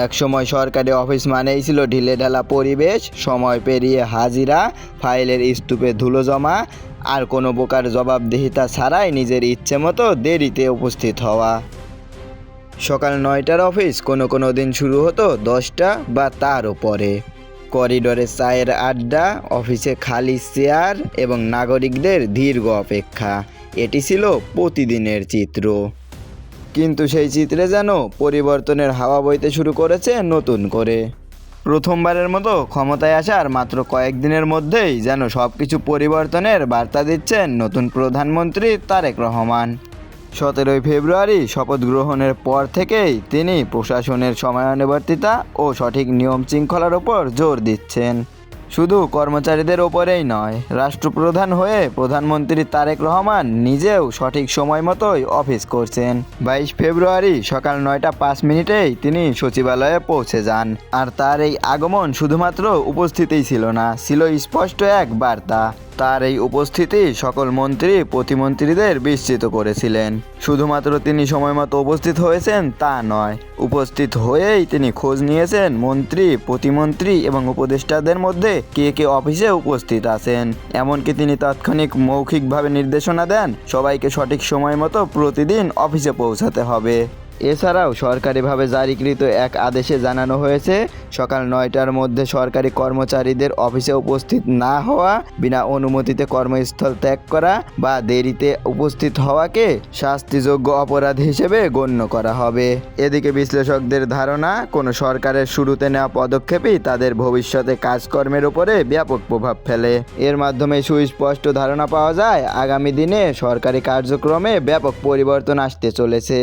একসময় সরকারি অফিস মানেই ছিল ঢিলেঢালা পরিবেশ, সময় পেরিয়ে হাজিরা, ফাইলের স্তূপে ধুলো জমা, আর কোনো প্রকার জবাবদিহিতা ছাড়াই নিজের ইচ্ছে মতো দেরিতে উপস্থিত হওয়া। সকাল 9টার অফিস কোনো কোনো দিন শুরু হতো 10টা বা তারও পরে। করিডোরে চায়ের আড্ডা, অফিসে খালি চেয়ার এবং নাগরিকদের দীর্ঘ অপেক্ষা, এটি ছিল প্রতিদিনের চিত্র। কিন্তু সেই চিত্রে যেন পরিবর্তনের হাওয়া বইতে শুরু করেছে নতুন করে। প্রথমবারের মতো ক্ষমতায় আসার মাত্র কয়েকদিনের মধ্যেই যেন সব কিছু পরিবর্তনের বার্তা দিচ্ছেন নতুন প্রধানমন্ত্রী তারেক রহমান। 17ই ফেব্রুয়ারি শপথ গ্রহণের পর থেকেই তিনি প্রশাসনের সময়ানুবর্তিতা ও সঠিক নিয়ম শৃঙ্খলার ওপর জোর দিচ্ছেন। শুধু কর্মচারীদের ওপরেই নয়, রাষ্ট্রপ্রধান হয়ে প্রধানমন্ত্রী তারেক রহমান নিজেও সঠিক সময় মতোই অফিস করছেন। 22 ফেব্রুয়ারি সকাল 9টা 5 মিনিটেই তিনি সচিবালয়ে পৌঁছে যান। আর তার এই আগমন শুধুমাত্র উপস্থিতিই ছিল না, ছিল স্পষ্ট এক বার্তা। তার এই উপস্থিতি সকল মন্ত্রী প্রতিমন্ত্রীদের বিস্মিত করেছিলেন। শুধুমাত্র তিনি সময় মতো উপস্থিত হয়েছেন তা নয়, উপস্থিত হয়েই তিনি খোঁজ নিয়েছেন মন্ত্রী প্রতিমন্ত্রী এবং উপদেষ্টাদের মধ্যে কে কে অফিসে উপস্থিত আছেন। এমনকি তিনি তাৎক্ষণিক মৌখিকভাবে নির্দেশনা দেন সবাইকে সঠিক সময় মতো প্রতিদিন অফিসে পৌঁছাতে হবে। এছাড়াও সরকারিভাবে জারিকৃত এক আদেশে জানানো হয়েছে, সকাল 9টার মধ্যে সরকারি কর্মচারীদের অফিসে উপস্থিত না হওয়া, বিনা অনুমতিতে কর্মস্থল ত্যাগ করা বা দেরিতে উপস্থিত হওয়াকে শাস্তিযোগ্য অপরাধ হিসেবে গণ্য করা হবে। এদিকে বিশ্লেষকদের ধারণা, কোনো সরকারের শুরুতে নেওয়া পদক্ষেপই তাদের ভবিষ্যতে কাজকর্মের উপরে ব্যাপক প্রভাব ফেলে। এর মাধ্যমে সুস্পষ্ট ধারণা পাওয়া যায় আগামী দিনে সরকারি কার্যক্রমে ব্যাপক পরিবর্তন আসতে চলেছে।